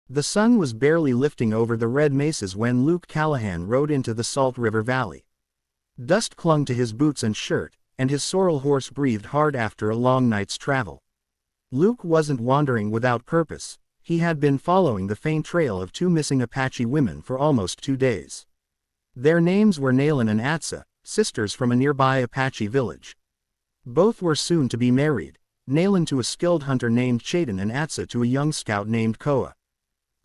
The sun was barely lifting over the red mesas when Luke Callahan rode into the Salt River Valley. Dust clung to his boots and shirt, and his sorrel horse breathed hard after a long night's travel. Luke wasn't wandering without purpose. He had been following the faint trail of two missing Apache women for almost 2 days. Their names were Nayland and Atsa, sisters from a nearby Apache village. Both were soon to be married, Nayland to a skilled hunter named Chayton and Atsa to a young scout named Koa.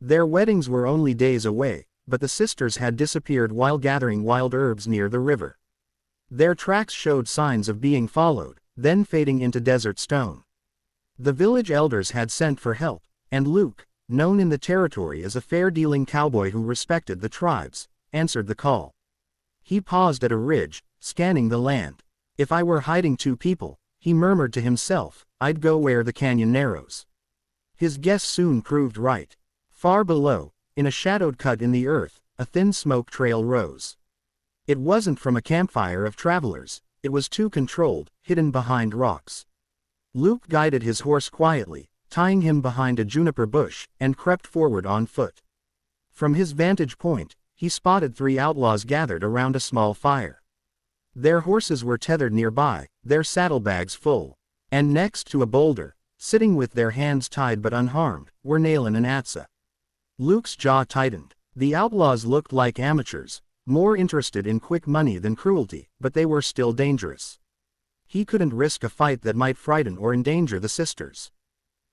Their weddings were only days away, but the sisters had disappeared while gathering wild herbs near the river. Their tracks showed signs of being followed, then fading into desert stone. The village elders had sent for help, and Luke, known in the territory as a fair-dealing cowboy who respected the tribes, answered the call. He paused at a ridge, scanning the land. If I were hiding 2 people, he murmured to himself, I'd go where the canyon narrows. His guess soon proved right. Far below, in a shadowed cut in the earth, a thin smoke trail rose. It wasn't from a campfire of travelers, it was too controlled, hidden behind rocks. Luke guided his horse quietly, tying him behind a juniper bush, and crept forward on foot. From his vantage point, he spotted 3 outlaws gathered around a small fire. Their horses were tethered nearby, their saddlebags full. And next to a boulder, sitting with their hands tied but unharmed, were Nayland and Atsa. Luke's jaw tightened. The outlaws looked like amateurs, more interested in quick money than cruelty, but they were still dangerous. He couldn't risk a fight that might frighten or endanger the sisters.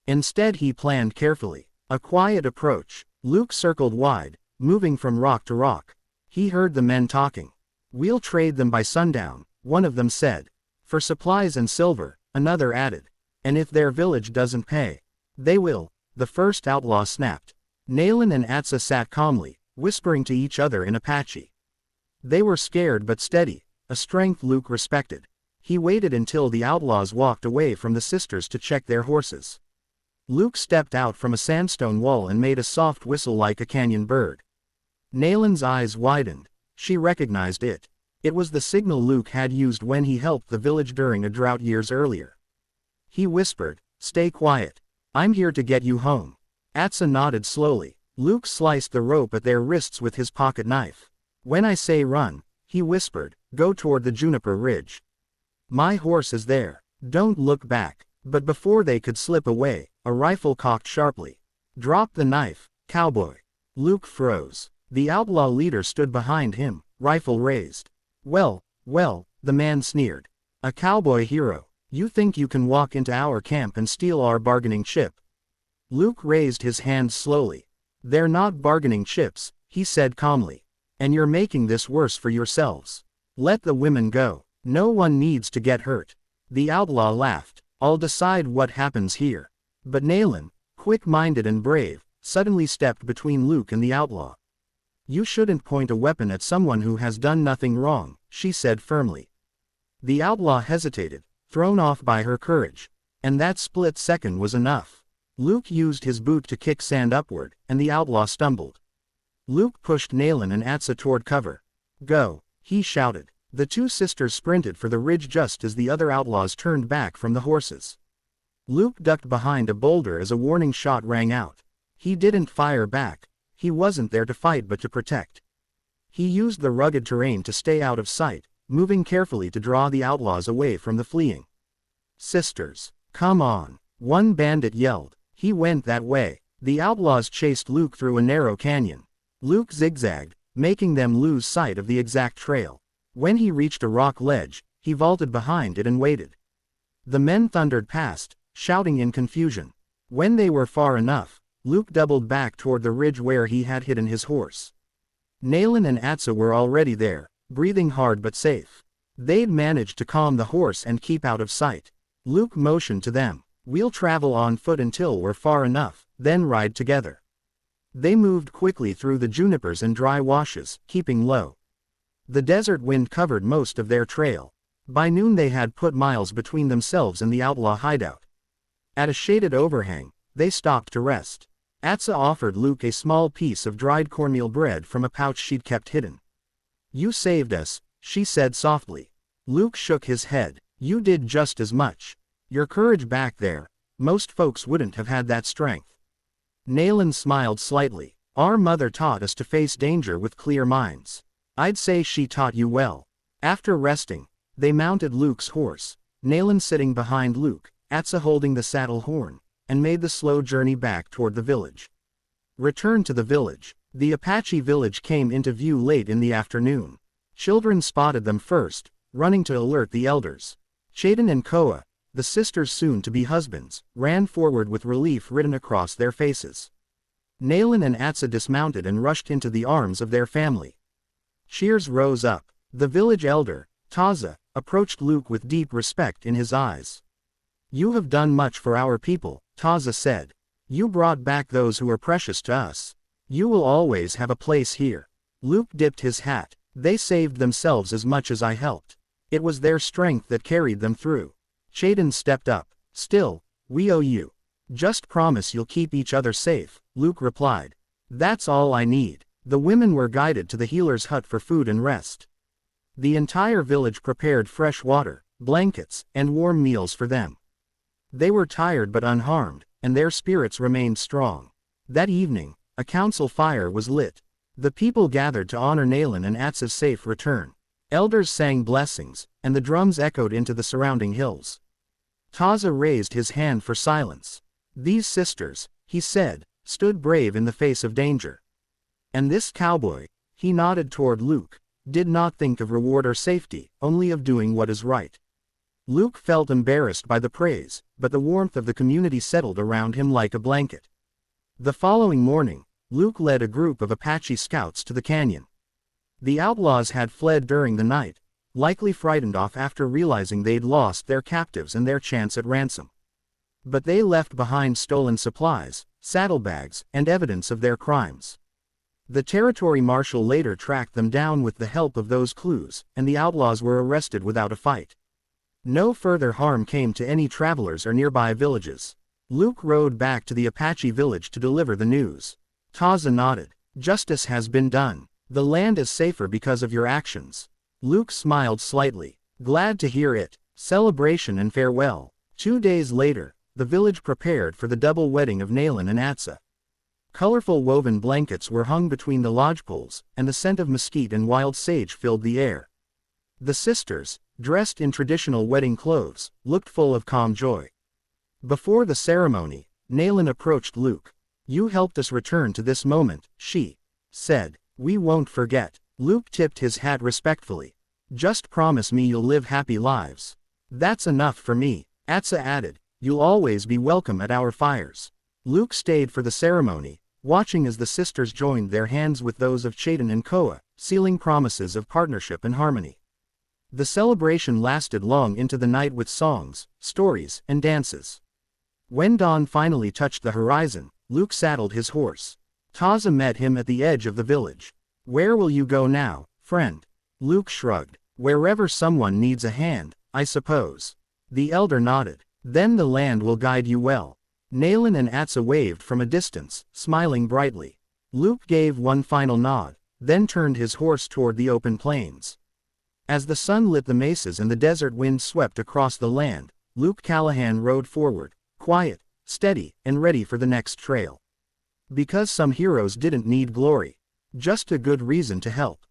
Instead he planned carefully. A quiet approach. Luke circled wide, moving from rock to rock. He heard the men talking. We'll trade them by sundown, one of them said. For supplies and silver, another added. And if their village doesn't pay, they will, the first outlaw snapped. Nayland and Atsa sat calmly, whispering to each other in Apache. They were scared but steady, a strength Luke respected. He waited until the outlaws walked away from the sisters to check their horses. Luke stepped out from a sandstone wall and made a soft whistle like a canyon bird. Nayland's eyes widened. She recognized it. It was the signal Luke had used when he helped the village during a drought years earlier. He whispered, "Stay quiet. I'm here to get you home." Atsa nodded slowly. Luke sliced the rope at their wrists with his pocket knife. "When I say run," he whispered, "go toward the juniper ridge. My horse is there. Don't look back." But before they could slip away, a rifle cocked sharply. "Drop the knife, cowboy." Luke froze. The outlaw leader stood behind him, rifle raised. Well, the man sneered. "A cowboy hero. You think you can walk into our camp and steal our bargaining chip?" Luke raised his hands slowly. "They're not bargaining chips," he said calmly. "And you're making this worse for yourselves. Let the women go. No one needs to get hurt." The outlaw laughed. "I'll decide what happens here." But Nayland, quick-minded and brave, suddenly stepped between Luke and the outlaw. "You shouldn't point a weapon at someone who has done nothing wrong," she said firmly. The outlaw hesitated, thrown off by her courage. And that split second was enough. Luke used his boot to kick sand upward, and the outlaw stumbled. Luke pushed Nayland and Atsa toward cover. "Go," he shouted. The 2 sisters sprinted for the ridge just as the other outlaws turned back from the horses. Luke ducked behind a boulder as a warning shot rang out. He didn't fire back. He wasn't there to fight but to protect. He used the rugged terrain to stay out of sight, moving carefully to draw the outlaws away from the fleeing. "Sisters, come on," one bandit yelled. He went that way. The outlaws chased Luke through a narrow canyon. Luke zigzagged, making them lose sight of the exact trail. When he reached a rock ledge, he vaulted behind it and waited. The men thundered past, shouting in confusion. When they were far enough, Luke doubled back toward the ridge where he had hidden his horse. Nayland and Atsa were already there, breathing hard but safe. They'd managed to calm the horse and keep out of sight. Luke motioned to them. "We'll travel on foot until we're far enough, then ride together." They moved quickly through the junipers and dry washes, keeping low. The desert wind covered most of their trail. By noon they had put miles between themselves and the outlaw hideout. At a shaded overhang, they stopped to rest. Atsa offered Luke a small piece of dried cornmeal bread from a pouch she'd kept hidden. "You saved us," she said softly. Luke shook his head. "You did just as much. Your courage back there. Most folks wouldn't have had that strength." Nayland smiled slightly. Our mother taught us to face danger with clear minds. I'd say she taught you well. After resting, they mounted Luke's horse, Nayland sitting behind Luke, Atsa holding the saddle horn, and made the slow journey back toward the village. Return to the village. The Apache village came into view late in the afternoon. Children spotted them first, running to alert the elders. Chayden and Koa, the sisters soon-to-be husbands, ran forward with relief written across their faces. Nayland and Atsa dismounted and rushed into the arms of their family. Cheers rose up. The village elder, Taza, approached Luke with deep respect in his eyes. You have done much for our people, Taza said. You brought back those who are precious to us. You will always have a place here. Luke dipped his hat. They saved themselves as much as I helped. It was their strength that carried them through. Chayden stepped up. Still, we owe you. Just promise you'll keep each other safe, Luke replied. That's all I need. The women were guided to the healer's hut for food and rest. The entire village prepared fresh water, blankets, and warm meals for them. They were tired but unharmed, and their spirits remained strong. That evening, a council fire was lit. The people gathered to honor Nayland and Atsa's safe return. Elders sang blessings, and the drums echoed into the surrounding hills. Taza raised his hand for silence. These sisters, he said, stood brave in the face of danger. And this cowboy, he nodded toward Luke, did not think of reward or safety, only of doing what is right. Luke felt embarrassed by the praise, but the warmth of the community settled around him like a blanket. The following morning, Luke led a group of Apache scouts to the canyon. The outlaws had fled during the night, likely frightened off after realizing they'd lost their captives and their chance at ransom. But they left behind stolen supplies, saddlebags, and evidence of their crimes. The territory marshal later tracked them down with the help of those clues, and the outlaws were arrested without a fight. No further harm came to any travelers or nearby villages. Luke rode back to the Apache village to deliver the news. Taza nodded. Justice has been done. The land is safer because of your actions. Luke smiled slightly. Glad to hear it. Celebration and farewell. 2 days later, the village prepared for the double wedding of Nayland and Atsa. Colorful woven blankets were hung between the lodge poles, and the scent of mesquite and wild sage filled the air. The sisters, dressed in traditional wedding clothes, looked full of calm joy. Before the ceremony, Nayland approached Luke. You helped us return to this moment, she said. We won't forget. Luke tipped his hat respectfully. Just promise me you'll live happy lives. That's enough for me, Atsa added. You'll always be welcome at our fires. Luke stayed for the ceremony, watching as the sisters joined their hands with those of Chayden and Koa, sealing promises of partnership and harmony. The celebration lasted long into the night with songs, stories, and dances. When dawn finally touched the horizon, Luke saddled his horse. Taza met him at the edge of the village. Where will you go now, friend? Luke shrugged. Wherever someone needs a hand, I suppose. The elder nodded. Then the land will guide you well. Nayland and Atsa waved from a distance, smiling brightly. Luke gave one final nod, then turned his horse toward the open plains. As the sun lit the mesas and the desert wind swept across the land, Luke Callahan rode forward, quiet, steady, and ready for the next trail. Because some heroes didn't need glory, just a good reason to help.